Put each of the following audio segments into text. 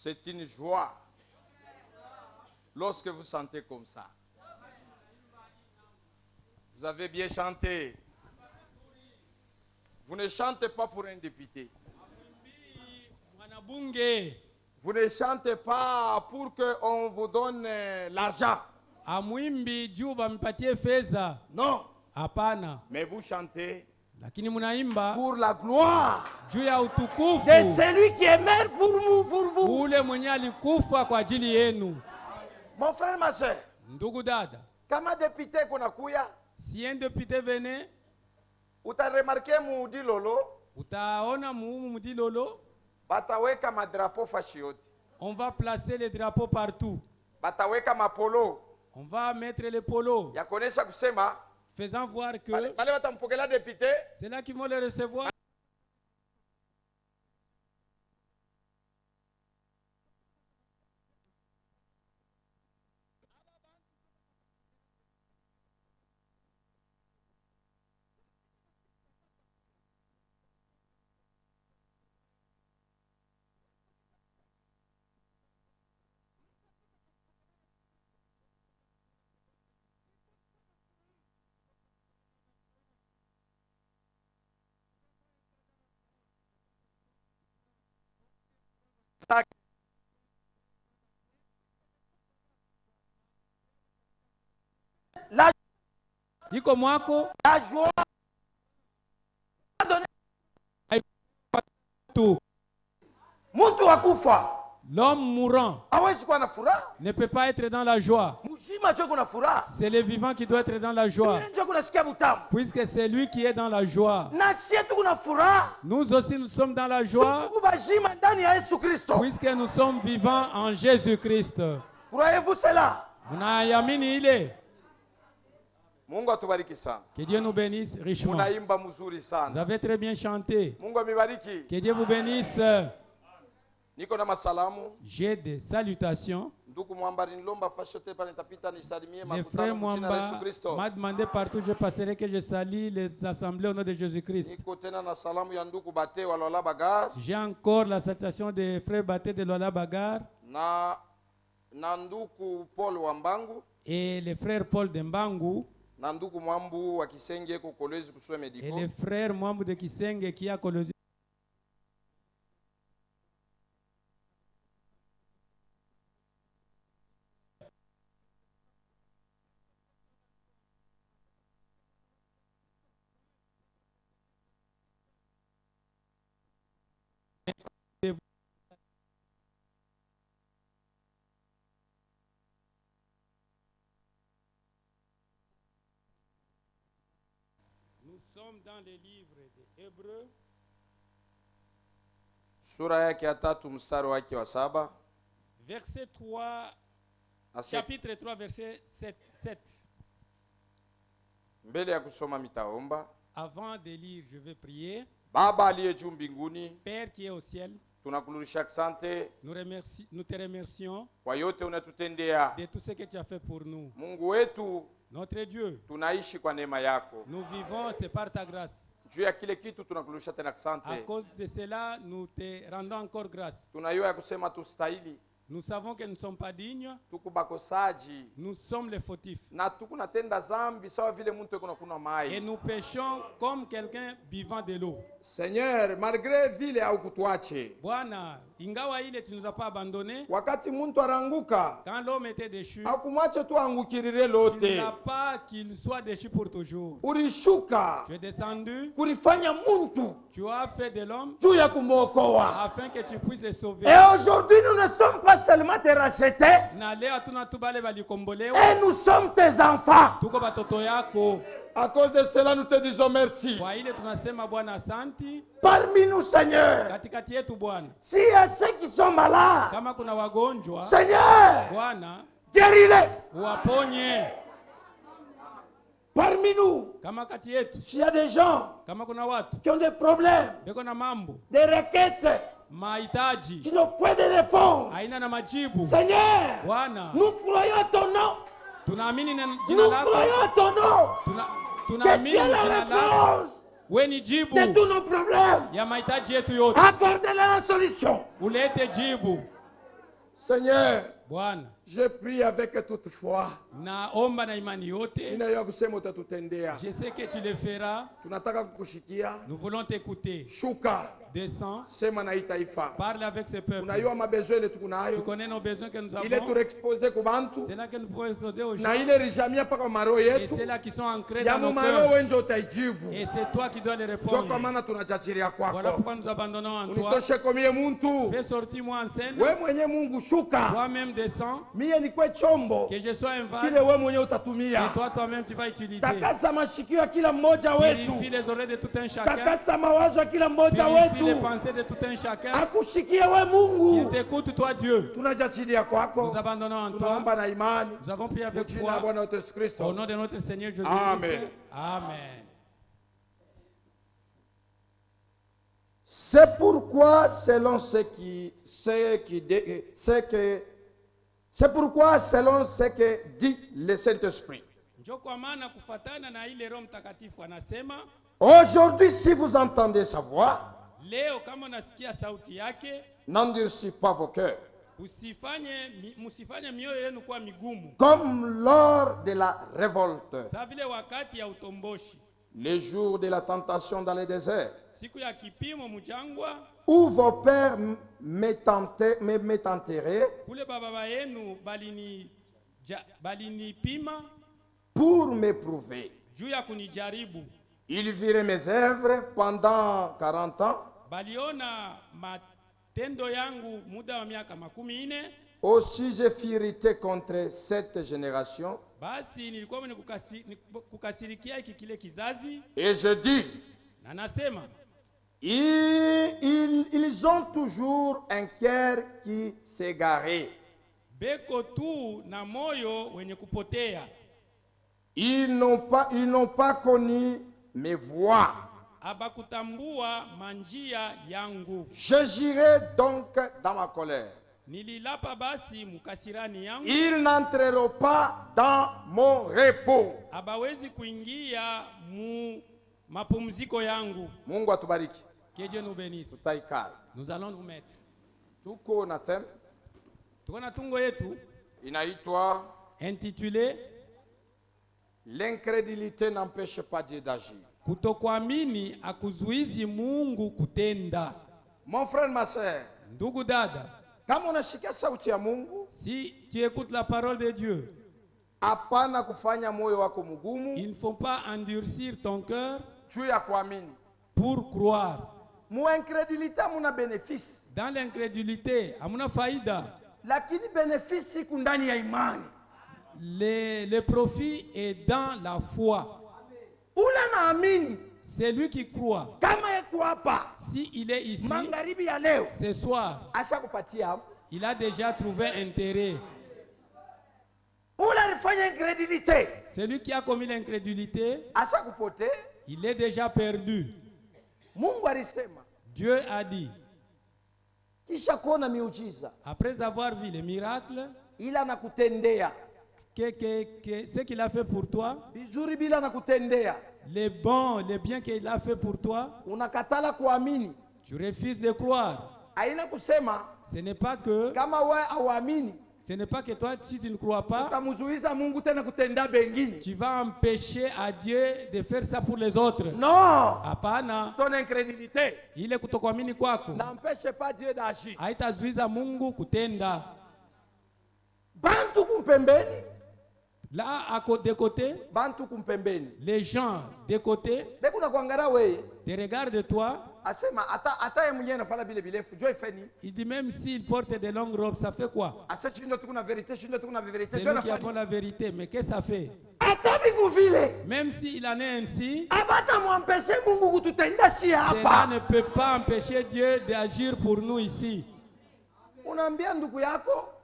C'est une joie lorsque vous sentez comme ça. Vous avez bien chanté. Vous ne chantez pas pour un député. Vous ne chantez pas pour qu'on vous donne l'argent. Non. Mais vous chantez pour la gloire de celui qui est mort pour vous. Mon frère, ma soeur, kama député kunakuya, si un député venait, utaremarke muudi lolo, utaona muudi lolo, bataweka madrapo fashi yote. On va placer les drapeaux partout. Bataweka mapolo. On va mettre les polos. Ya kuonesha kusema, faisant voir que bale batampokela député, c'est là qu'ils vont le recevoir. la joie l'homme mourant ne peut pas être dans la joie. C'est le vivant qui doit être dans la joie, puisque c'est lui qui est dans la joie. Nous aussi nous sommes dans la joie, puisque nous sommes vivants en Jésus-Christ. Croyez-vous cela? Que Dieu nous bénisse richement. Vous avez très bien chanté. Que Dieu vous bénisse. J'ai des salutations. Les frères Mwamba m'a demandé partout où je passerai que je salue les assemblées au nom de Jésus-Christ. J'ai encore la salutation des frères Baté de Lola Bagar et les frères Paul de Mbangu et les frères Mwambu de Kisenge qui a Kolwezi. Nous sommes dans les livres des Hébreux. Verset 3, chapitre 3, verset 7. Avant de lire, je vais prier. Père qui est au ciel, nous te remercions de tout ce que tu as fait pour nous. Notre Dieu, nous vivons, c'est par ta grâce. À cause de cela, nous te rendons encore grâce. Nous savons que nous ne sommes pas dignes. Nous sommes les fautifs. Et nous péchons comme quelqu'un vivant de l'eau. Seigneur, malgré vile Bwana, ingawa ile tu nous as pas abandonné. Quand l'homme était déchu, tu n'as pas qu'il soit déchu pour toujours. Tu es descendu. Tu as fait de l'homme afin que tu puisses le sauver. Et aujourd'hui, nous ne sommes pas seulement tes rachetés, et nous sommes tes enfants. À cause de cela, nous te disons merci. Parmi nous, Seigneur, s'il y a ceux qui sont malades, Seigneur, guéris-les. Parmi nous, s'il y a des gens qui ont des problèmes, des requêtes, qui n'ont pas de réponse, Seigneur, nous croyons à ton nom. Nous croyons à ton nom. Que tu es la réponse de tous nos problèmes. Accorde-leur la solution. Seigneur, Bwana, je prie avec toute foi. naomba na imani yote. Ninajua kusema utatutendea. Je sais que tu le feras. Tunataka kukushikia. Nous voulons t'écouter. Shuka. Descends. Sema na taifa. Parle avec ce peuple. Unajua mabesoin yetu tunayo. Tu connais nos besoins que nous avons. Il est tout exposé kwa bantu. C'est là que nous pouvons exposer aux gens. Na ile rijamia paka maro yetu. Et c'est là qui sont ancrés dans nos cœurs. Et c'est toi qui dois les répondre. Voilà pourquoi nous abandonnons en toi. Fais sortir moi en scène. Toi-même descends. Que je sois un vase. Et toi-même tu vas utiliser. Purifie les oreilles de tout un chacun. Purifie les pensées de tout un chacun. Qu'il t'écoute toi Dieu. Nous abandonnons en toi. Nous avons prié avec foi. Au nom de notre Seigneur Jésus-Christ. Amen. C'est pourquoi selon ce que dit le Saint-Esprit. Aujourd'hui, si vous entendez sa voix, n'endurcissez pas vos cœurs. Comme lors de la révolte, les jours de la tentation dans le désert, où vos pères m'enterraient pour m'éprouver. Ils virent mes œuvres pendant 40 ans. Aussi je fus irrité contre cette génération. Et je dis, ils ont toujours un cœur qui s'égarait. Ils n'ont pas connu mes voies. J'agirai donc dans ma colère. Ils n'entreront pas dans mon repos. Mungu atubariki. Que Dieu nous bénisse. Tutaikala. Nous allons nous mettre. Tuko na theme. Tuko na tungo yetu inaitwa intitulé L'incrédulité n'empêche pas Dieu d'agir. Kutokuamini akuzuizi Mungu kutenda. Mon frère, ma soeur, ndugu dada, kama unashikia sauti ya Mungu, si tu écoutes la parole de Dieu, hapana kufanya moyo wako mgumu. Il ne faut pas endurcir ton cœur juu ya kuamini. Pour croire. Mu incrédulité amuna bénéfice. Dans l'incrédulité amuna faida. Lakini bénéfice iko ndani ya imani. Le profit est dans la foi. Ula naamini. C'est lui qui croit. Kama yeko hapa. Si il est ici. Magharibi ya leo. Ce soir. Ashakupatia. Il a déjà trouvé intérêt. Ula alifanya incrédulité. Celui qui a commis l'incrédulité. Ashakupotea. Il est déjà perdu. Mungu alisema. Dieu a dit. Kisha kuona miujiza. Après avoir vu les miracles. Ila nakutendea. Ce qu'il a fait pour toi. Bizuri bila nakutendea. Les bons, les biens qu'il a fait pour toi. Unakatala kuamini. Tu refuses de croire. Haina kusema. Ce n'est pas que. Kama wewe hauamini. Ce n'est pas que toi, si tu ne crois pas, tu vas empêcher à Dieu de faire ça pour les autres. Non. Hapana. Ton incrédulité ile kutokuamini kwako n'empêche pas Dieu d'agir. Haitazuiza Mungu kutenda. Bantu kumpembeni. Là, de côté, bantu kumpembeni. Les gens de côté te regardent toi. Il dit même s'il porte de longues robes, ça fait quoi? C'est nous qui avons la vérité, mais qu'est-ce que ça fait? Même s'il en est ainsi, cela ne peut pas empêcher Dieu d'agir pour nous ici.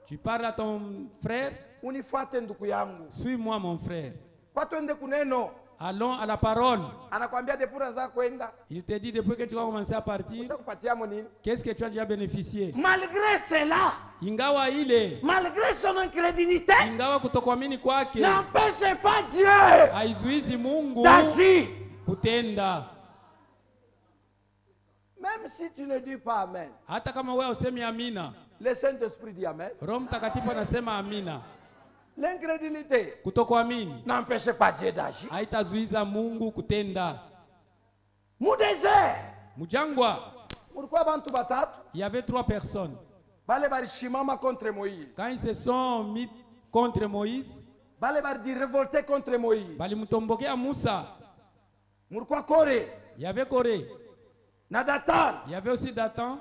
Tu parles à ton frère. Suis-moi mon frère. Allons à la parole. Il te dit depuis que tu vas commencer à partir, qu'est-ce que tu as déjà bénéficié? Malgré cela, malgré son incrédulité, n'empêche pas Dieu d'agir. Même Même si tu ne dis pas amen. Hata kama wewe usemi amina. Le Saint-Esprit dit amen. Roho Mtakatifu anasema amina. L'incrédulité kutokuamini n'empêche pas Dieu d'agir. haitazuiza Mungu kutenda. Mu désert. Mujangwa. Pourquoi bantu batatu? Il y avait 3 personnes. Bale barishimama contre Moïse. Quand ils se sont mis contre Moïse, bale bari révolté contre Moïse. Balimutombokea Musa. Pourquoi Corée? Il y avait Corée. Na Datan. Il y avait aussi Datan.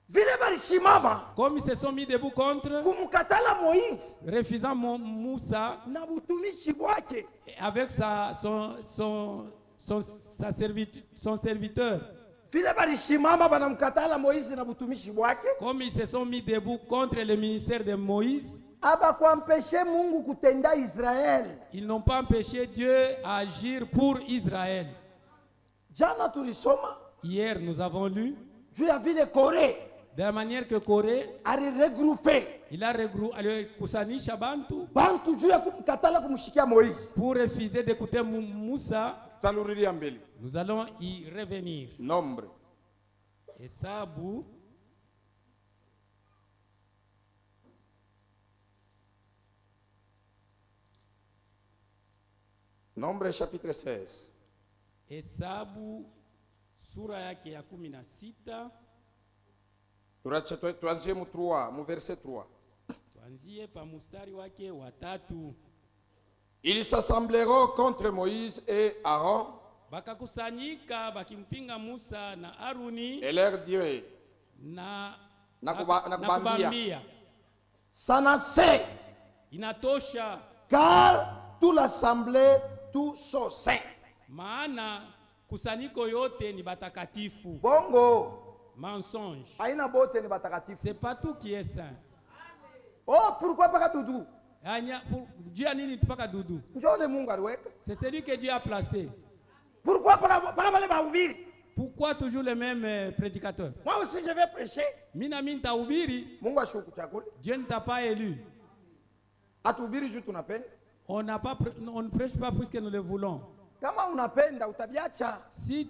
Vile barishimama. Comme ils se sont mis debout contre kumukatala Moïse, refusant Musa na butumishi bwake, avec son serviteur. Vile barishimama banamkatala Moïse na butumishi bwake. Comme ils se sont mis debout contre le ministère de Moïse, abakuempêcher Mungu kutenda Israël. Ils n'ont pas empêché Dieu à agir pour Israël. Jana tulisoma. Hier nous avons lu. Dieu a vu les Corée. De la manière que Corée a regroupé. Il a regroupé kusanisha bantu. Bantu juu ya kumkatala kumshikia Moïse. Pour refuser d'écouter Musa. Mbele. Nous allons y revenir. Nombre. Hesabu. Nombre chapitre 16. Hesabu sura yake ya 16. Tuanzie mu 3, mu verset 3. Tuanzie pa mustari wake wa 3. Ils s'assembleront contre Moïse et Aaron. Bakakusanyika bakimpinga Musa na Aruni. Et leur dirait. Nakubambia. Sana se. Inatosha. Car toute l'assemblée, tous sont saints. Maana kusanyiko yote ni batakatifu. Bongo. Mensonge. C'est pas tout qui est saint. Oh, pourquoi pas Doudou? C'est celui que Dieu a placé. Pourquoi pas? Pourquoi toujours les mêmes prédicateurs? Moi aussi je vais prêcher. Dieu ne t'a pas élu. On ne prêche pas puisque nous le voulons. Si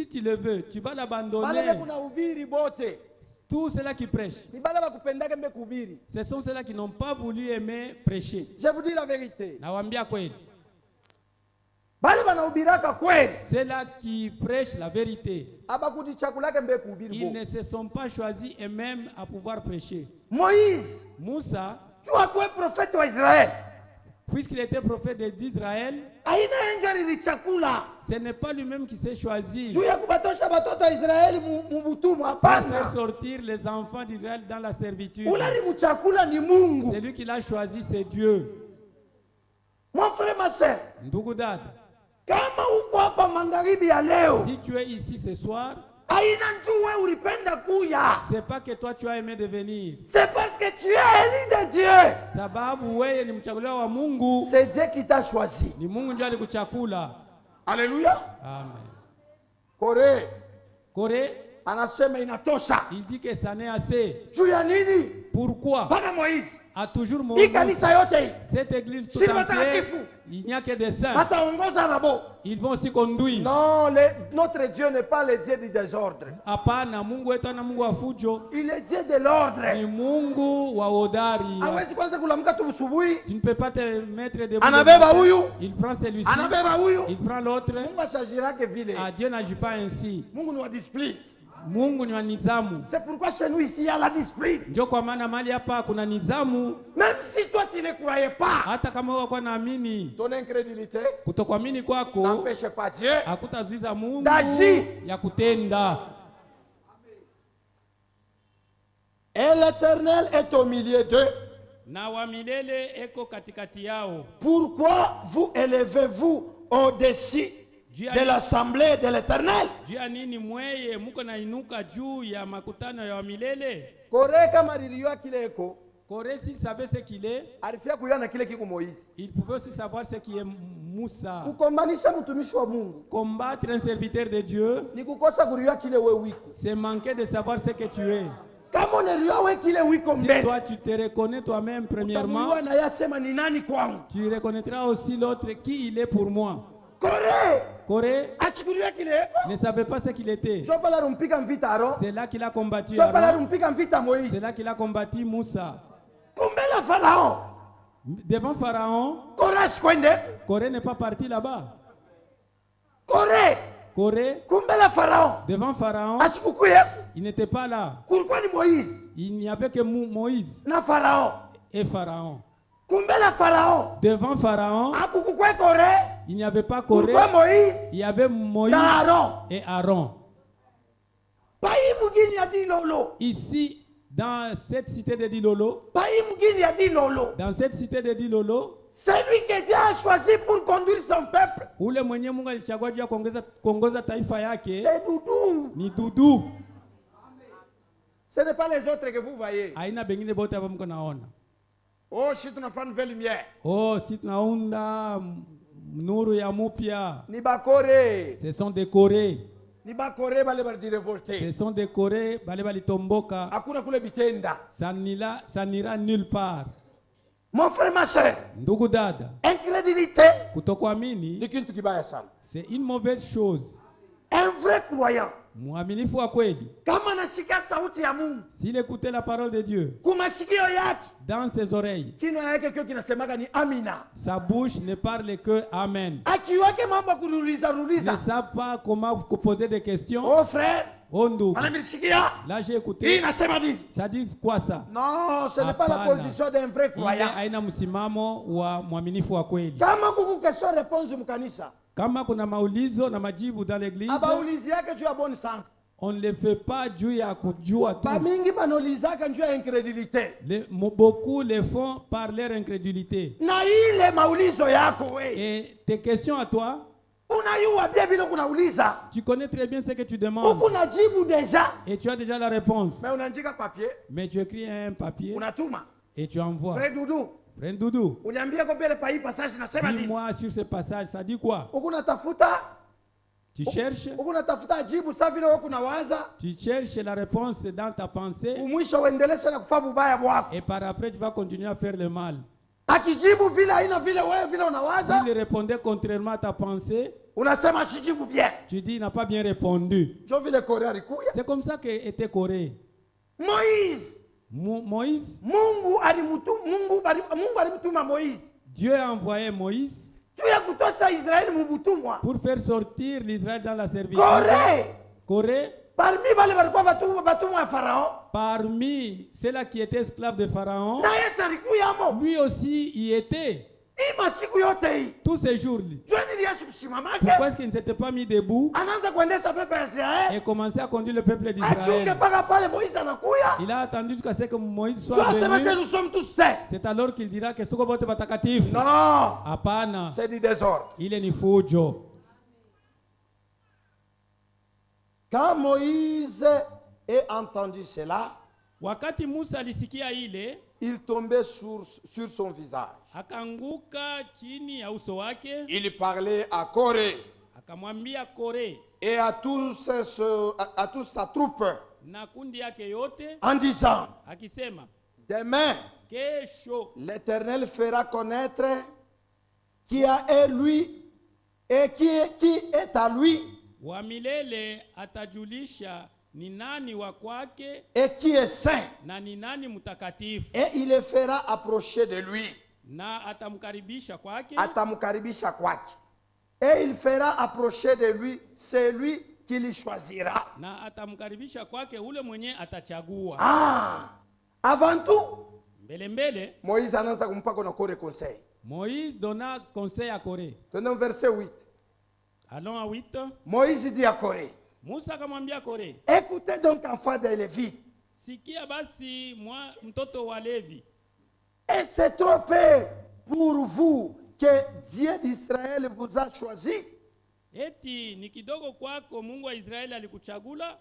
tu le veux, tu vas l'abandonner. Tous ceux-là qui prêchent, ce sont ceux-là qui n'ont pas voulu aimer prêcher. Je vous dis la vérité. Ceux-là qui prêchent la vérité, ils ne se sont pas choisis eux-mêmes à pouvoir prêcher. Moïse, Musa, tu as quoi prophète au Israël? Puisqu'il était prophète d'Israël, ce n'est pas lui-même qui s'est choisi pour faire sortir les enfants d'Israël dans la servitude. C'est lui qui l'a choisi, c'est Dieu. Mon frère, ma soeur, si tu es ici ce soir, c'est pas que toi tu as aimé devenir. C'est parce que tu es élu de Dieu. C'est Dieu qui t'a choisi. Alléluia. Amen. Corée. Il dit que ça n'est assez. Pourquoi? Moïse a toujours Moïse. Cette église tout entière, il n'y a que des saints. Ils vont s'y conduire. Non, notre Dieu n'est pas le Dieu du désordre. Il est Dieu de l'ordre. Tu ne peux pas te mettre debout. Il prend celui-ci. Il prend l'autre. Dieu n'agit pas ainsi. Mungu ni wa nizamu. C'est pourquoi chez nous ici il y a la discipline. Ndio kwa maana mali hapa kuna nizamu. Même si toi tu ne croyais pas. Hata kama wewe kwa naamini. Ton incrédulité. Kutokuamini kwako. N'empêche pas Dieu. Hakutazuiza Mungu d'agir. Ya kutenda. Et l'Éternel est au milieu d'eux. Na wa milele eko katikati yao. Pourquoi vous élevez-vous au-dessus de l'assemblée de l'Éternel? Corée kama lilijua kile eko. Corée s'il savait ce qu'il est, alifia kuyana kile kiko Moïse. Il pouvait aussi savoir ce qui est Musa. Kukombanisha mtumishi wa Mungu. Combattre un serviteur de Dieu. Ni kukosa kujua kile wewe wiko. C'est manquer de savoir ce que tu es. Si toi tu te reconnais toi-même premièrement, tu reconnaîtras aussi l'autre qui il est pour moi. Corée Corée ne savait pas ce qu'il était. C'est là qu'il a combattu Aaron. C'est là qu'il a combattu Moussa. Devant Pharaon, Corée n'est pas parti là-bas. Corée, devant Pharaon, il n'était pas là. Il n'y avait que Moïse et Pharaon. Devant Pharaon, il n'y avait pas Corée, il y avait Moïse et Aaron. Ici, dans cette cité de Dilolo, celui que Dieu a choisi pour conduire son peuple, c'est Doudou. Ni Doudou. Ce n'est pas les autres que vous voyez. Oh, si tu n'as pas une nouvelle lumière. Oh, si tu n'as pas nuru ya mupya. Ni ba Corée. Ce sont des Corées. Ni ba Corée bale bali révolter. Ce sont des Corées bale bali tomboka. Hakuna kule bitenda. Ça n'ira nulle part. Mon frère, ma soeur, ndugu dada, incrédulité, kutokuamini ni kitu kibaya sana. C'est une mauvaise chose. Un vrai croyant, mwaminifu wa kweli, kama anashika sauti ya Mungu, s'il écoutait la parole de Dieu, kumashikio yake, dans ses oreilles, kino yake kio kinasemaka ni amina. Sa bouche ne parle que amen. Akiwake mambo kuruliza ruliza, ne savent pas comment poser des questions. Oh frère, là j'ai écouté. Ça dit quoi ça? Non, ce n'est pas la position d'un vrai croyant. Kama kuna maulizo na majibu dans l'église, on ne le fait pas juu ya kujua tu. Beaucoup le font par leur incrédulité. Et tes questions à toi, tu connais très bien ce que tu demandes. Et tu as déjà la réponse. Mais tu écris un papier et tu envoies. Frère Doudou, dis-moi sur ce passage, ça dit quoi? Tu cherches la réponse dans ta pensée. Et par après, tu vas continuer à faire le mal. S'il répondait contrairement à ta pensée, tu dis il n'a pas bien répondu. C'est comme ça qu'était Corée. Moïse. Dieu a envoyé Moïse pour faire sortir l'Israël dans la servitude. Corée. Parmi ceux-là qui étaient esclaves de Pharaon, lui aussi y était. Tous ces jours, pourquoi est-ce qu'il ne s'était pas mis debout et commencé à conduire le peuple d'Israël? Il a attendu jusqu'à ce que Moïse soit venu. C'est alors qu'il dira que non, c'est du désordre. Il est ni fujo. Quand Moïse a entendu cela, wakati Musa alisikia ile, il tombait sur son visage. Akanguka chini ya uso wake. Il parlait à Corée. Akamwambia Corée. Et à toute sa troupe. Na kundi yake yote. En disant. Akisema. Demain. Kesho. L'Éternel fera connaître qui est lui et qui est à lui. Wa milele atajulisha ni nani wa kwake et qui est saint, na ni nani mutakatifu, et il le fera approcher de lui, na atamkaribisha kwake, et il fera approcher de lui celui qui le choisira, na atamkaribisha kwake ule mwenye atachagua. Avant tout, mbele Moïse anaanza kumpa na Corée conseil. Moïse donna conseil à Corée. Tenons verset 8. Allons à 8. Moïse dit à Corée. Musa akamwambia Corée. Écoutez donc enfants de Lévi. Sikia basi mtoto wa Levi. Et c'est trop peu pour vous que Dieu d'Israël vous a choisi. Eti ni kidogo kwako Mungu wa Israeli alikuchagula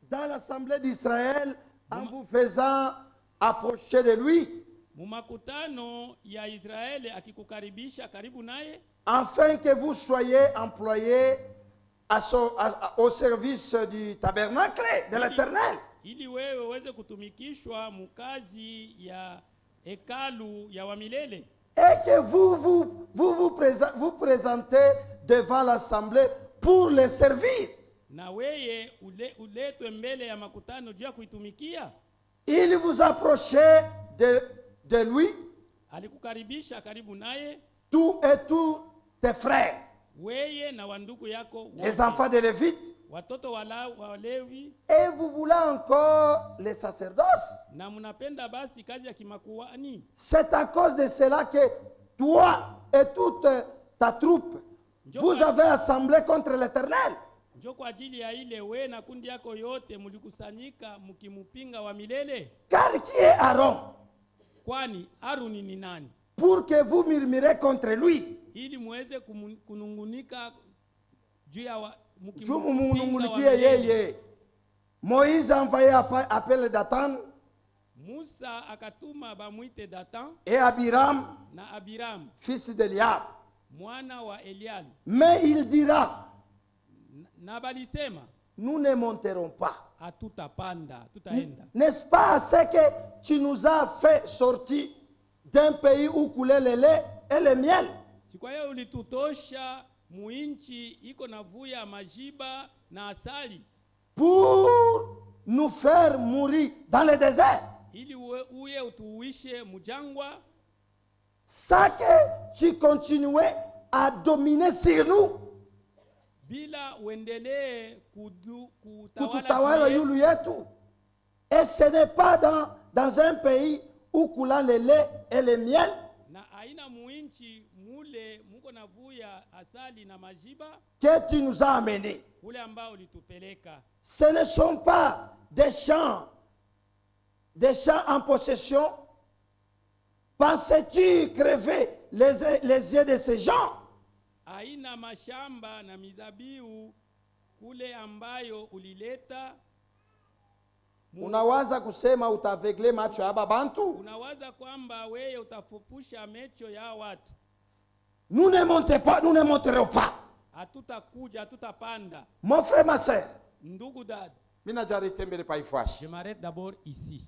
dans l'assemblée d'Israël en vous faisant approcher de lui. Mumakutano ya Israeli akikukaribisha karibu naye. Afin que vous soyez employés au service du tabernacle de l'Éternel. Ili wewe uweze kutumikishwa mukazi ya hekalu ya wa milele. Et que vous présentez devant l'assemblée pour les servir. Na weye uletwe mbele ya makutano juu ya kuitumikia. Il vous approchait de lui. Alikukaribisha karibu naye. Tout et tous tes frères. Weye na wandugu yako. Les enfants de Lévite. Watoto wa Levi. Et vous voulez encore les sacerdoces. Na munapenda basi kazi ya kimakuhani. C'est à cause de cela que toi et toute ta troupe, vous avez assemblé contre l'Éternel. Njo kwa ajili ya ile we na kundi yako yote mulikusanyika mukimupinga wa milele. Car qui est Aaron? Kwani Aruni ni nani? Pour que vous murmurez contre lui. Ili muweze kunungunika juu ya mukimupinga wa milele. Moïse a envoyé appel Dathan. Musa akatuma bamuite Dathan. Et Abiram. Na Abiram. Fils d'Eliab. Mwana wa Eliab. Mais il dira. Nous ne monterons pas. N'est-ce pas ce que tu nous as fait sortir d'un pays où coulait le lait et le miel? Pour nous faire mourir dans le désert. Ça que tu continuais à dominer sur nous. Bila uendelee kutawala yulu yetu. Et ce n'est pas dans un pays où coulant le lait et le miel. Na aina muinchi mule muko navuya asali na majiba. Que tu nous as amenés. Kule ambao ulitupeleka. Ce ne sont pas des champs en possession. Pensais-tu crever les yeux de ces gens? Aina mashamba na mizabiu kule ambayo ulileta. Unawaza kusema utavegle macho ya babantu? Unawaza kwamba wewe utafupusha macho ya watu. Nous ne monterons pas. Hatutakuja, hatutapanda. Mon frère, ma sœur. Ndugu dad. Je m'arrête d'abord ici.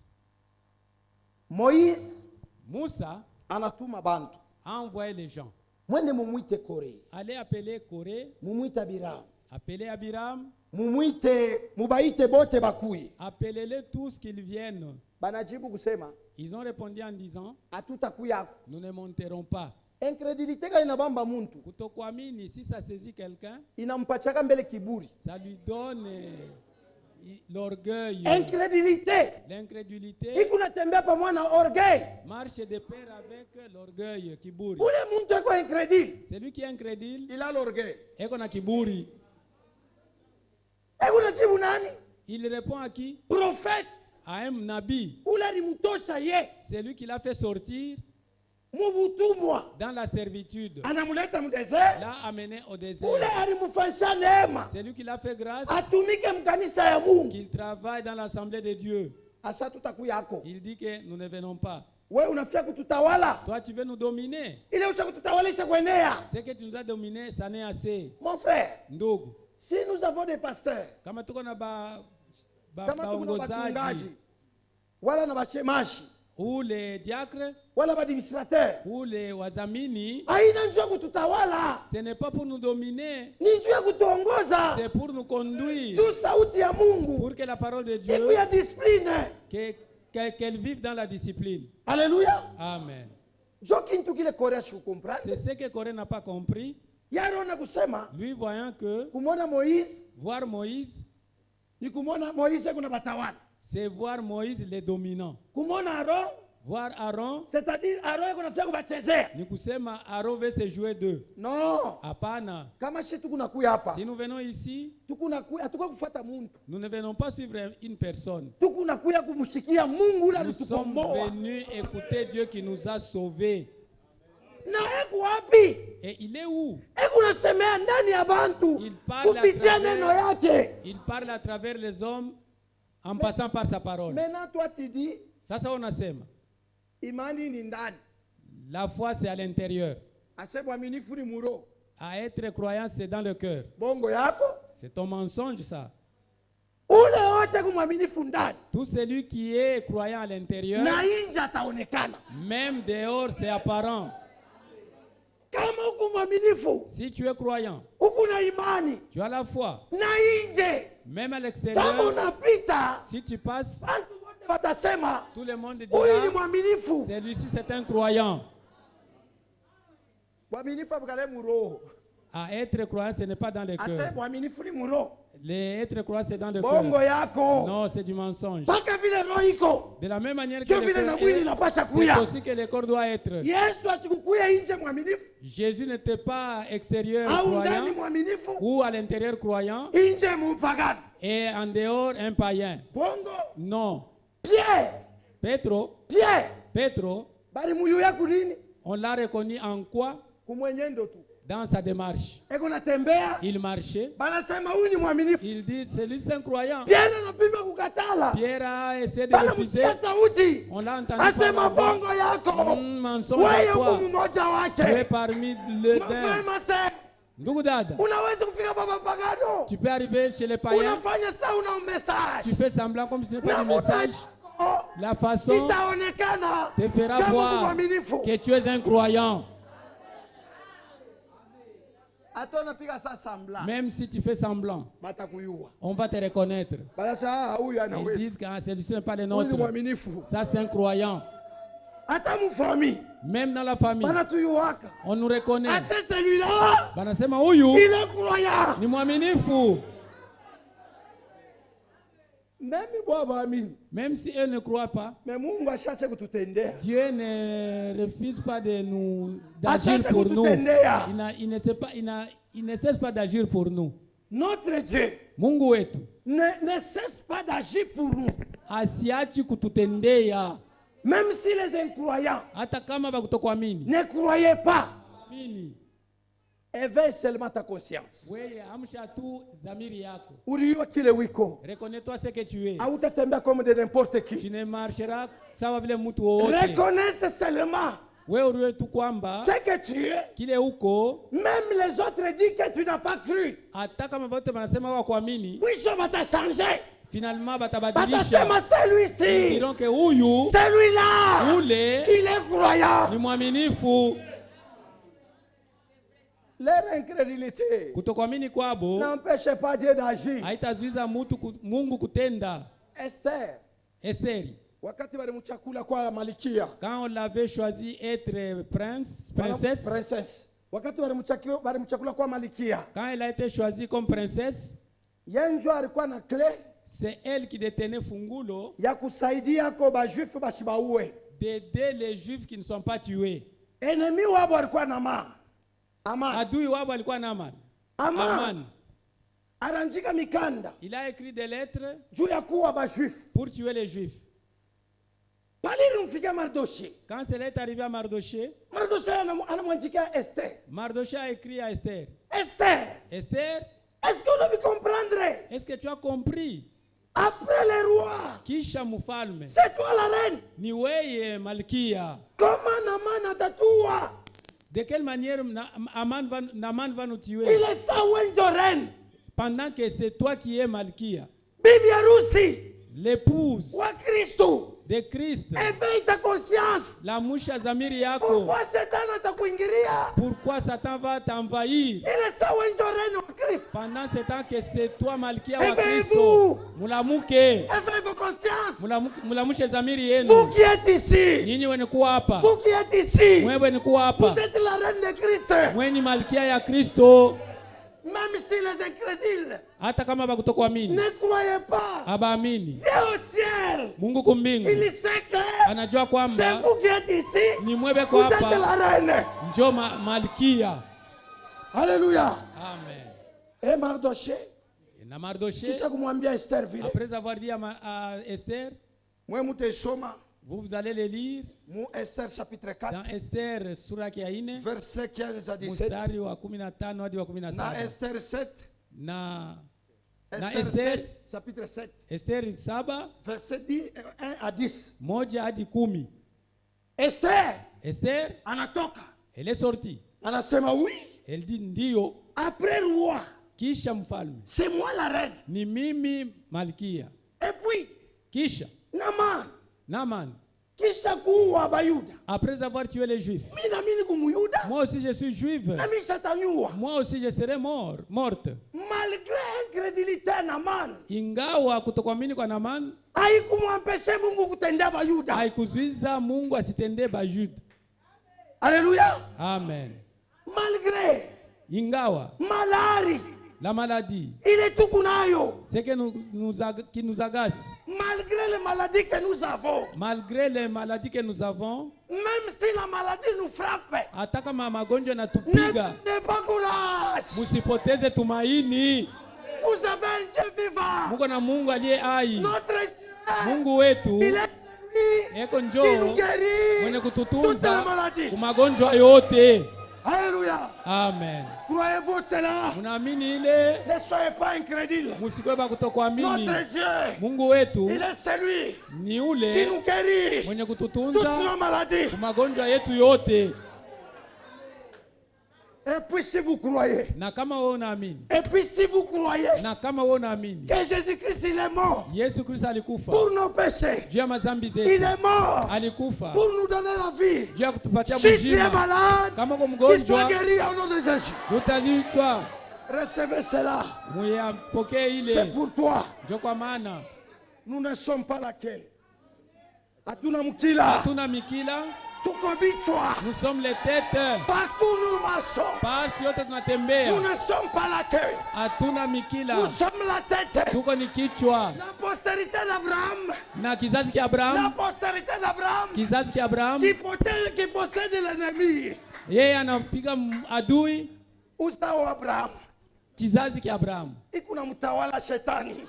Moïse. Musa. Anatuma bantu. A envoyé les gens. Mwende mumuite Corée. Allez appeler Corée. Mumuite Abiram. Appelez Abiram. Mubaite bote bakuye. Appelez-les tous qu'ils viennent. Banajibu kusema. Ils ont répondu en disant. Hatutakuya. Nous ne monterons pas. Incrédulité ka inabamba muntu. Kutokuamini, si ça saisit quelqu'un. Inampachaka mbele kiburi. Ça lui donne l'orgueil. Incrédulité. L'incrédulité. Ikunatembea pamoja na orgueil. Marche de pair avec l'orgueil, kiburi. Ule muntu eko incrédule. Celui qui est incrédule. Il a l'orgueil. Eko na kiburi. Eko na jibu nani? Il répond à qui? Prophète. À un nabi. Ula limutosha ye. C'est lui qui l'a fait sortir. Dans la servitude. L'a amené au désert. C'est lui qui l'a fait grâce. Qu'il travaille dans l'assemblée de Dieu. Il dit que nous ne venons pas. Toi, tu veux nous dominer. Ce que tu nous as dominé, ça n'est assez. Mon frère, Ndogo. Si nous avons des pasteurs, ou les diacres, ou les wazamini, ce n'est pas pour nous dominer, c'est pour nous conduire, pour que la parole de Dieu, qu'elle vive dans la discipline. Alléluia. Amen. C'est ce que Corée n'a pas compris. Lui voyant que voir Moïse, c'est voir Moïse les dominants. Voir Aaron, c'est-à-dire Aaron Aaron veut se jouer d'eux. Non. Apana. Si nous venons ici, nous ne venons pas suivre une personne. Nous sommes venus écouter Dieu qui nous a sauvés. Et il est où? Il parle à travers les hommes en passant par sa parole. Maintenant, toi, tu dis, sasa unasema, la foi c'est à l'intérieur. À être croyant c'est dans le cœur. C'est ton mensonge ça. Tout celui qui est croyant à l'intérieur, même dehors c'est apparent. Si tu es croyant, tu as la foi. Même à l'extérieur, si tu passes, tout le monde dira, celui-ci c'est un croyant. À être croyant, ce n'est pas dans le cœur. Être croyant, c'est dans le cœur. Non, c'est du mensonge. De la même manière que le cœur est, c'est aussi que le corps doit être. Jésus n'était pas extérieur croyant ou à l'intérieur croyant et en dehors un païen. Non. Pétro, on l'a reconnu en quoi? Dans sa démarche. Il marchait. Il dit, c'est un croyant. Pierre a essayé de refuser. On l'a entendu par mensonge à toi. Tu es parmi les deux. Tu peux arriver chez les païens. Tu fais semblant comme si ce n'était pas du message. La façon te fera voir que tu es un croyant. Même si tu fais semblant, on va te reconnaître. Ils disent que celui-ci n'est pas le nôtre. Ça, c'est un croyant. Même dans la famille, on nous reconnaît. Celui-là, il est croyant. Ni mwaminifu. Même si eux ne croient pas, Dieu ne refuse pas de nous d'agir pour nous. Il ne cesse pas d'agir pour nous. Notre Dieu Mungu wetu ne cesse pas d'agir pour nous. Asiachi kututendea. Même si les incroyants hata kama bakutokuamini, ne croyez pas. Amini. Éveille seulement ta conscience. Wewe amsha tu zamiri yako. Reconnais-toi ce que tu es. Comme de n'importe qui. Tu ne marcheras sawa vile mtu wowote. Reconnais seulement ce que tu es. Kile uko. Même les autres disent que tu n'as pas cru. Hata kama bote banasema wakuamini. Oui, ça va changer. Finalement batabadilisha. Celui-ci. Diront que huyu. Celui-là. Ule. Il est croyant. Ni mwaminifu. Leur incrédulité kutokuamini kwabo n'empêche pas Dieu d'agir. Haitazuiza Mungu kutenda. Esther. Wakati walimchakula kwa Malikia. Quand on l'avait choisi être princesse. Wakati walimchakula kwa Malikia. Quand elle a été choisie comme princesse, yenjo alikuwa na clé. C'est elle qui détenait fungulo ya kusaidia kwa bajuifu bashibaue. D'aider les juifs qui ne sont pas tués. Ennemi wao alikuwa na Aman. Adui wao alikuwa na Aman. Aranjika mikanda. Il a écrit des lettres juu ya kuwa bajuif. Pour tuer les juifs. Palirumfika Mardoché. Quand cela est arrivé à Mardoché, anamwandikia Esther. Mardoché a écrit à Esther. Esther, est-ce que vous comprendre? Est-ce que tu as compris? Après le roi, kisha mfalme, c'est toi la reine. Ni weye malkia. Comment Naman atatua? De quelle manière Naman va nous tuer? Il est ça reine. Pendant que c'est toi qui es malkia. Bibi harusi. L'épouse de Christ. Éveille ta conscience. La musha zamiri yako. Pourquoi Satan atakuingilia? Pourquoi Satan va t'envahir? Il est ça reine wa Christ. Pendant ce temps que c'est toi malkia wa Kristo. Mulamuke. Éveille vos consciences. Mulamushe zamiri yenu. Vous qui êtes ici. Nyinyi wenye kuwa hapa. Vous qui êtes ici. Mwewe wenye kuwa hapa. Vous êtes la reine de Christ. Mweni malkia ya Kristo. Même si les incrédules hata kama bakutokuamini, ne croyez pas, abaamini, Dieu au ciel, Mungu kumbingu, il sait que anajua kwamba vous qui êtes ici, ni mwebe kwa hapa, vous êtes la reine. Njo malkia. Alléluia. Amen. Et Mardoché, na Mardoché, kisha kumwambia Esther vile, après avoir dit à Esther, mwe mutesoma, vous allez le lire Esther chapitre 4. Dans Esther sura ya 4 verset 15 à 17. Mstari wa 15 hadi wa 17. Na Esther 7. Na Esther chapitre 7. Esther 7 verset 1 à 10. Moja hadi 10. Esther anatoka. Elle est sortie. Anasema oui. Elle dit ndio. Après roi. Kisha mfalme. C'est moi la reine. Ni mimi malkia. Et puis kisha Naman. Naman. Kisha Après avoir tué les Juifs. Moi aussi je suis juive. Moi aussi je serai morte. Malgré incrédulité Naaman. Ingawa kutokuamini kwa Naaman. Haikumwempesha Mungu kutendea Bayuda. Haikuzuiza Mungu asitendee Bayuda. Alléluia. Amen. Malgré. Ingawa. Malari. La maladie. Il est tout kunayo. C'est qui nous agace. Malgré les maladies que nous avons. Malgré les maladies que nous avons. Même si la maladie nous frappe. Hata kama magonjwa yanatupiga. Ne pas courage. Musipoteze tumaini. Vous avez un Dieu vivant. Mungu na Mungu aliye hai. Notre Dieu. Mungu wetu. Il est celui eko njoo qui nous guérit. Mwenye kututunza kumagonjwa yote. Alléluia. Amen. Croyez-vous cela? Munaamini ile? Ne soyez pas incrédule. Musikoe ba kutokuamini. Notre Dieu. Mungu wetu. Il est celui ni ule qui nous guérit. Mwenye kututunza toutes nos maladies. Kumagonjwa yetu yote. Et puis si vous croyez. Na kama wewe unaamini. Et puis si vous croyez. Na kama wewe unaamini. Que Jésus-Christ il est mort. Yesu Kristo alikufa. Pour nos péchés. Juu ya madhambi zetu. Il est mort. Alikufa. Pour nous donner la vie. Juu ya kutupatia uzima. Si tu es malade. Kama uko mgonjwa. Il soit guéri au nom de Jésus. Utalipa. Recevez cela. C'est pour toi. Ndio kwa maana. Nous ne sommes pas laquelle. Hatuna mkila. Hatuna mikila. Nous sommes les têtes. Partout nous marchons. Pasi yote tunatembea. Nous ne sommes pas la queue. Hatuna mikila. Nous sommes la tête. Tuko ni kichwa. La postérité d'Abraham. Na kizazi ki Abraham. La postérité d'Abraham. Kizazi ki Abraham. Qui possède l'ennemi. Yeye anapiga adui. Uzao wa Abraham. Kizazi ki Abraham. Ikuna mtawala shetani.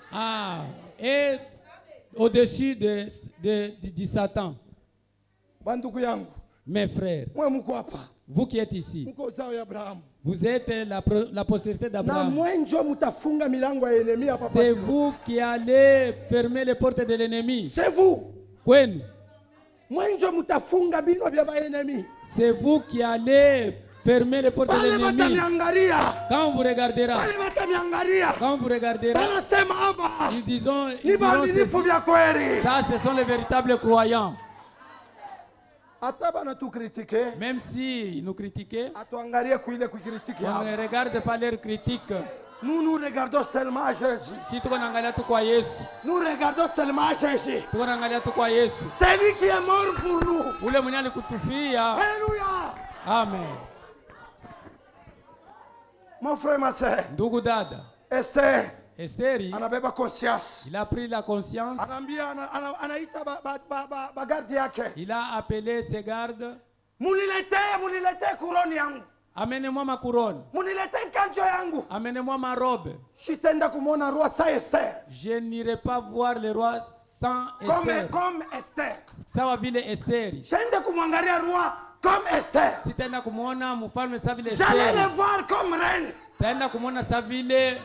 Et au-dessus de Satan. Mes frères, vous qui êtes ici, vous êtes la postérité d'Abraham. C'est vous qui allez fermer les portes de l'ennemi. C'est vous. C'est vous qui allez fermer les portes de l'ennemi. Quand vous regarderez, ils diront ça, ce sont les véritables croyants. Même si nous critiquent, on ne regarde pas leurs critiques. Nous regardons seulement à Jésus. Nous regardons seulement à Jésus. C'est lui qui est mort pour nous. Alléluia. Amen. Mon frère, ma soeur. Esther, conscience. Il a pris la conscience. Il a appelé ses gardes. Amenez-moi ma couronne. Amenez-moi ma robe. Je n'irai pas voir le roi sans Esther. Comme Esther. Sawa vile Esther. Comme Esther. Si tenda kumuona mfalme sawa vile Esther. J'allais le voir comme reine. Tenda kumuona sawa vile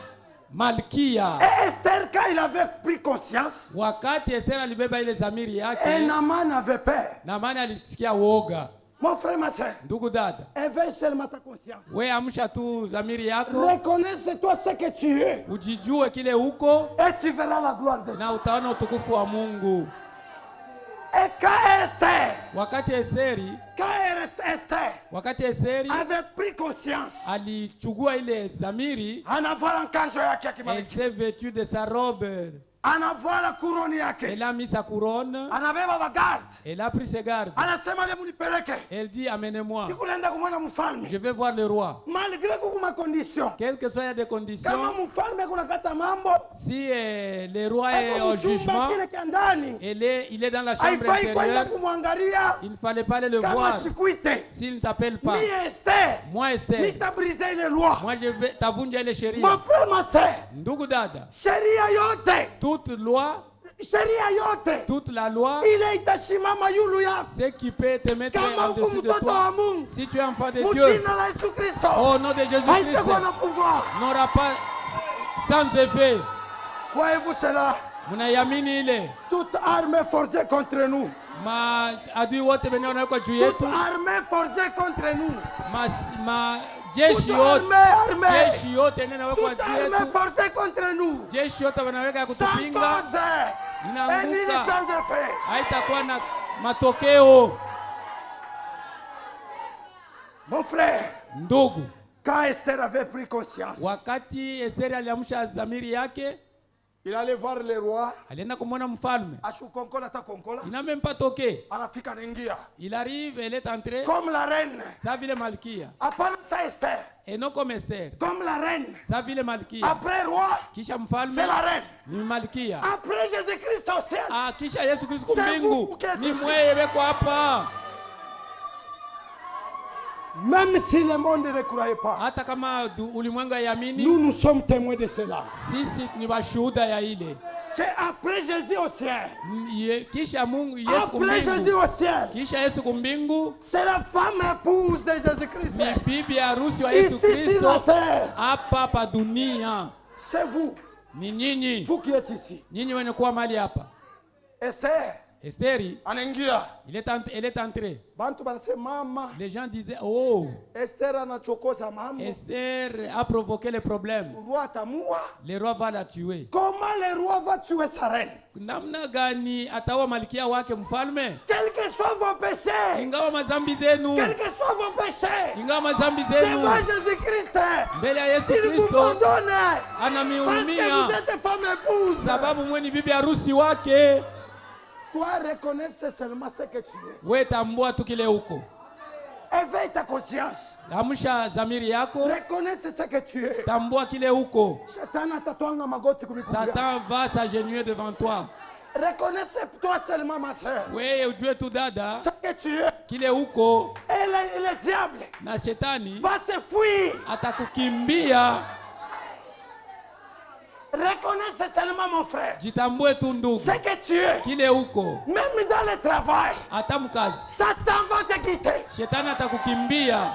Malkia. Et Esther, quand il avait pris conscience, wakati Esther alibeba ile zamiri yake, et Naaman avait peur. Naaman alisikia woga. Mon frère, ma soeur, ndugu dada, éveille seulement ta conscience. Wewe amsha tu zamiri yako. Reconnais-toi ce que tu es. Ujijue kile uko. Et tu verras la gloire de Dieu. Na utaona utukufu wa Mungu. Et quand Esther, wakati Esteri, wakati Esteri avait pris conscience, alichukua ile zamiri, elle s'est vêtue de sa robe. Elle a mis sa couronne. Elle a pris ses gardes. Elle dit amenez-moi. Je vais voir le roi. Quelles que soient les conditions. Si le roi est au jugement, il est dans la chambre intérieure. Il ne fallait pas aller le voir. S'il ne t'appelle pas. Moi Esther. Moi je vais t'avunja les chéris. Ndugu dada. Toute loi, toute la loi, ce qui peut te mettre en dessous de toi, si tu es enfant de Dieu, au nom de Jésus-Christ, n'aura pas sans effet. Croyez-vous cela? Toute arme forgée contre nous. Toute armée forgée contre nous. Jeshi yote forcé contre nous. Jeshi yote wanaweka kutupinga. Inaanguka. Haitakuwa matokeo. Mon frère, ndugu, quand Esther avait pris conscience, wakati Esther aliamsha zamiri yake, il allait voir le roi. Alienda kumwona mfalme. Ashukonkola ta konkola. Il n'a même pas toqué. Anafika n'ingia. Il arrive, elle est entrée. Comme la reine. Sa vile malkia. Apana sa Esther. Et non comme Esther. Comme la reine. Sa vile malkia. Après roi. Kisha mfalme. C'est la reine. Ni malkia. Après Jésus-Christ au ciel. Ah, kisha Yesu Kristo kumbingu. Ni mweye beko hapa. Même si le monde ne croyait pas, hata kama ulimwengu hayamini, nous sommes témoins de cela. Sisi ni washuhuda ya ile. Après Jésus au ciel, kisha Mungu Yesu kumbingu. Après Jésus au ciel, kisha Yesu kumbingu, c'est la femme épouse de Jésus-Christ. Ni bibi harusi wa Yesu Kristo hapa pa dunia. C'est vous. Ni nyinyi. Vous qui êtes ici. Nyinyi wenye kuwa mahali hapa. Esther, elle est entrée. Les gens disaient, oh, Esther a provoqué les problèmes. Le roi va la tuer. Comment le roi va tuer sa reine? Namna gani ataua malkia wake mfalme? Quels que soient vos péchés, ingawa mazambi zenu, quels que soient vos péchés, ingawa mazambi zenu, devant Jésus-Christ, mbele ya Yesu Kristo anamihurumia, sababu mweni bibi harusi wake. Toi, reconnais seulement ce que tu es. We tambua tu kile uko. Éveille ta conscience. Amsha zamiri yako. Reconnais ce que tu es. Tambua kile uko. Satan va s'agenouiller devant toi. Reconnais-toi seulement, ma soeur. We ujue tu dada. Ce que tu es. Kile uko. Et le diable. Na shetani. Va te fuir. Atakukimbia. Reconnais seulement, mon frère. Jitambue tu ndugu. Ce que tu es. Kile uko. Même dans le travail. Hata mkazi. Satan va te quitter. Shetani atakukimbia.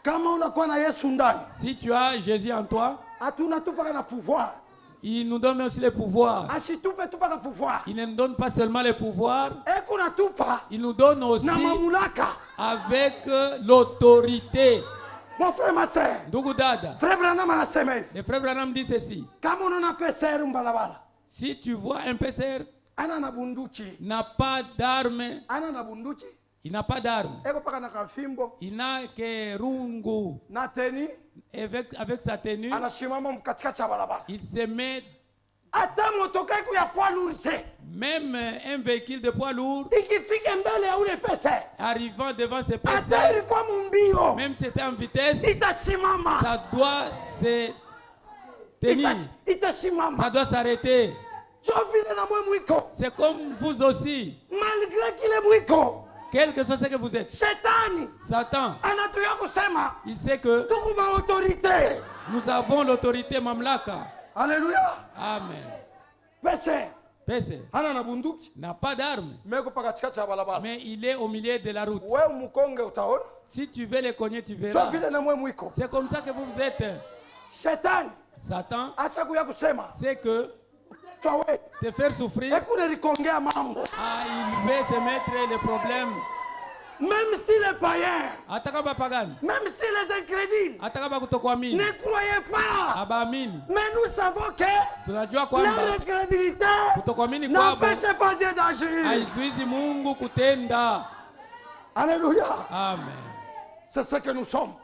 Kama unakuwa na Yesu ndani. Si tu as Jésus en toi. Hatuna tu pas na pouvoir. Il nous donne aussi le pouvoir. Pouvoir. Il ne nous donne pas seulement le pouvoir. Il nous donne aussi avec l'autorité. Mon frère, ma soeur. Frère Branham a le frère Branham dit ceci. Si tu vois un péceur n'a pas d'arme, il n'a pas d'arme. Il n'a que rungu. Avec sa tenue, il se met. Même un véhicule de poids lourd arrivant devant ses péceurs, même si c'était en vitesse, ça doit se tenir, ça doit s'arrêter. C'est comme vous aussi. Malgré qu'il est mwiko, quel que soit ce que vous êtes, Satan, il sait que nous avons l'autorité mamlaka. Alléluia. Amen. Pécé n'a pas d'arme, mais il est au milieu de la route. Si tu veux le cogner, tu verras. C'est comme ça que vous êtes. Satan, c'est que te faire souffrir. Il veut se mettre les problèmes. Même si les païens, même si les incrédules ne croyaient pas, mais nous savons que la incrédulité n'empêche pas Dieu d'agir. Alléluia. Amen. C'est ce que nous sommes.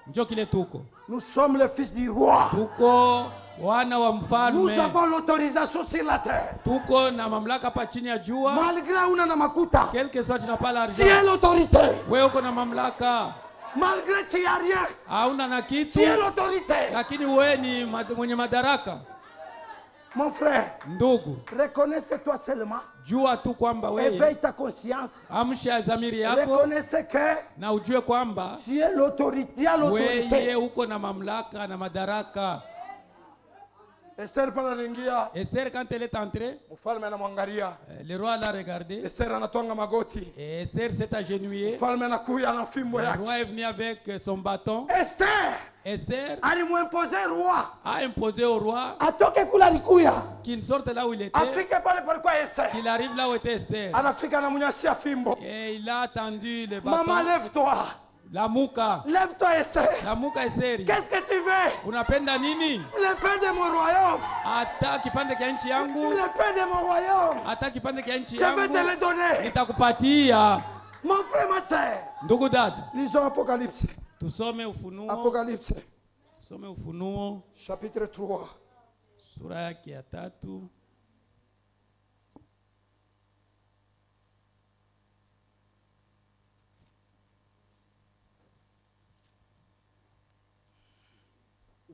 Nous sommes les fils du roi. Nous avons l'autorisation sur la terre. Malgré una na makuta, quel que soit tu n'as pas l'argent, tu es l'autorité. Malgré tu n'as rien, tu es l'autorité. Mon frère, reconnais-toi seulement. Éveille ta conscience. Reconnais que tu es l'autorité. Esther quand elle est entrée, le roi l'a regardé. Et Esther s'est agenouillée. Le roi est venu avec son bâton. Esther a imposé au roi qu'il sorte là où il était, qu'il arrive là où était Esther. Et il a attendu le bâton. Maman, lève-toi. Lamuka. Lève-toi, Esther. Lamuka, Esther. Qu'est-ce que tu veux? Unapenda nini? Le pain de mon royaume. Hata kipande kia nchi yangu. Le pain de mon royaume. Hata kipande kia nchi yangu. Je vais te le donner. Nitakupatia. Mon frère, ma sœur. Ndugu dada. Lisons Apocalypse. Tusome Ufunuo. Apocalypse. Tusome Ufunuo. Chapitre 3. Sura yake ya 3.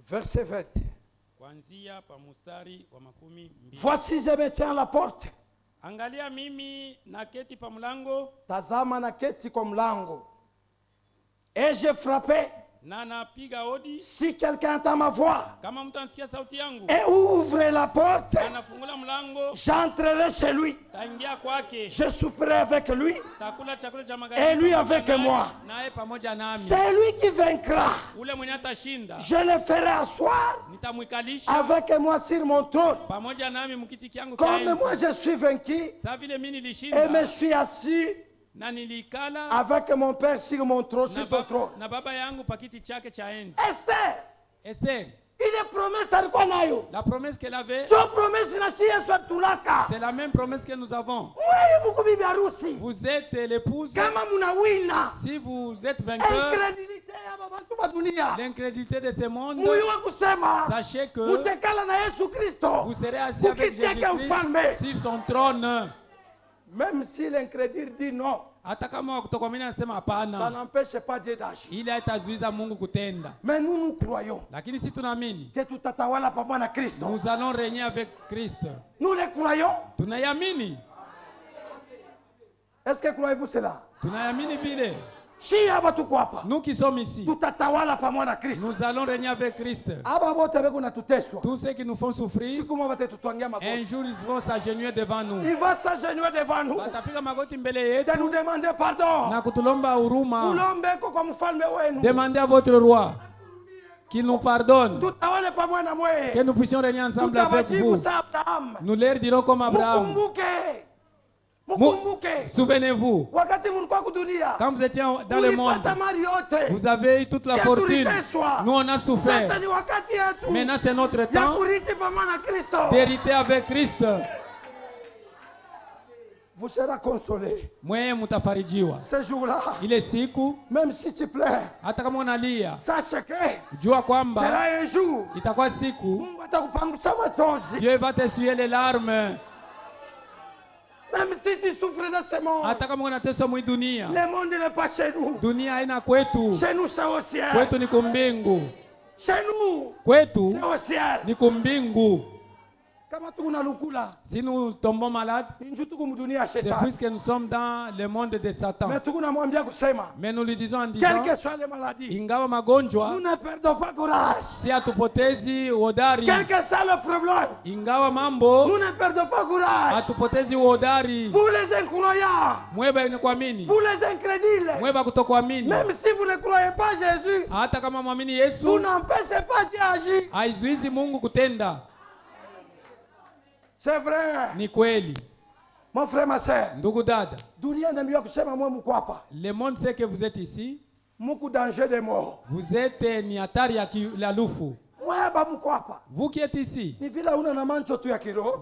Verset 20. Kuanzia pa mstari wa 12. Voici je me tiens à la porte. Angalia mimi naketi pa mlango. Tazama naketi kwa mlango. Et je frappais. Na napiga hodi. Si quelqu'un entend ma voix. Kama mtu anasikia sauti yangu. Et ouvre la porte. Anafungula mlango. J'entrerai chez lui. Taingia kwake. Je souperai avec lui. Takula chakula cha magharibi. Et lui avec moi. Naye pamoja nami. C'est lui qui vaincra. Ule mwenye atashinda. Je le ferai asseoir. Nitamwikalisha. Avec moi sur mon trône. Pamoja nami mkiti kyangu cha enzi. Comme moi je suis vaincu. Sa vile mimi nilishinda. Et me suis assis. Na nilikala avec mon père sur mon trône, sur son trône. Na baba yangu pakiti chake cha enzi. Esther. Esther. Ile promesse alikuwa nayo. La promesse qu'elle avait. Jo promesse na si Yesu tulaka. C'est la même promesse que nous avons. Wewe mko bibi harusi. Vous êtes l'épouse. Kama mnawina. Si vous êtes vainqueur. Incrédulité ya bantu ba dunia. L'incrédulité de ce monde. Muiwa kusema. Sachez que mutekala na Yesu Kristo. Vous serez assis avec Jésus-Christ sur son trône. Même si l'incrédule dit non. Hata kama kutokuamini anasema hapana. Ça n'empêche pas Dieu d'agir. Ili haitazuiza Mungu kutenda. Mais nous croyons. Lakini si tunaamini. Que tutatawala pamoja na Kristo. Nous allons régner avec Christ. Nous le croyons. Tunayamini. Est-ce que croyez-vous cela? Tunayamini vile. Nous qui sommes ici, nous allons régner avec Christ. Tous ceux qui nous font souffrir, un jour ils vont s'agenouiller devant nous. Ils vont s'agenouiller devant nous. De nous demander pardon. Demandez à votre roi qu'il nous pardonne, que nous puissions régner ensemble avec vous. Nous leur dirons comme Abraham. Souvenez-vous, quand vous étiez dans le monde, vous avez eu toute la fortune. Nous, on a souffert. Maintenant, c'est notre temps d'hériter avec Christ. Vous serez consolé. Ce jour-là, il est siku, même si tu pleures, sache que sera un jour, Dieu va t'essuyer les larmes. Même si tu souffres dans ce monde, le monde n'est pas chez nous. Chez nous, c'est au ciel. Chez nous, c'est au ciel. Si nous tombons malades, c'est puisque nous sommes dans le monde de Satan. Mais nous lui disons en disant, quelle que soit les maladies, nous ne perdons pas courage. Si hatupotezi udari, quel que soit le problème, nous ne perdons pas courage. Hatupotezi udari. Vous les incroyants, vous les incrédules, même si vous ne croyez pas Jésus, vous n'empêchez pas d'agir. C'est vrai. Ni kweli. Mon frère, ma soeur. Ndugu dada. Le monde sait que vous êtes ici. Danger de mort. Vous êtes ni hatari ya lufu. Vous qui êtes ici.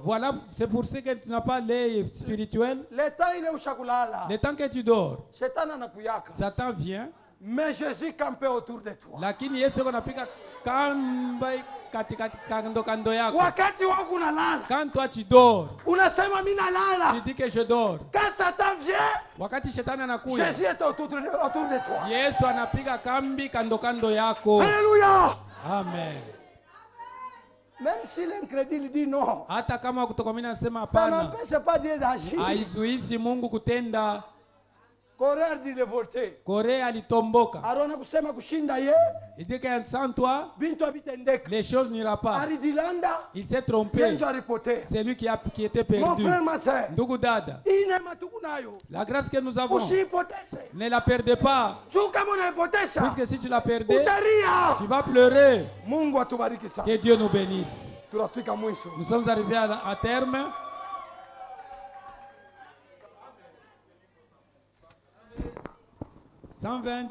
Voilà, c'est pour ça que tu n'as pas l'œil spirituel. Le temps que tu dors, Satan vient. Mais Jésus campait autour de toi. Lakini Yesu anapika kamba kando yako. Quand toi tu dors, tu dis que je dors. Quand Satan vient, wakati shetani anakuja, Jésus est autour de toi. Yesu anapiga kambi kando yako. Alléluia. Amen. Même si l'incrédule dit non, hata kama kutokomina anasema ça hapana, n'empêche pas Dieu d'agir. Haizuizi Mungu kutenda. Korea alitomboka. Arona kusema kushinda ye. Il dit que sans toi, les choses n'iront pas. Il s'est trompé. C'est lui qui était perdu. Ndugu dada, la grâce que nous avons, ne la perdez pas. Puisque si tu la perdais, tu vas pleurer. Que Dieu nous bénisse. Nous sommes arrivés à terme. 120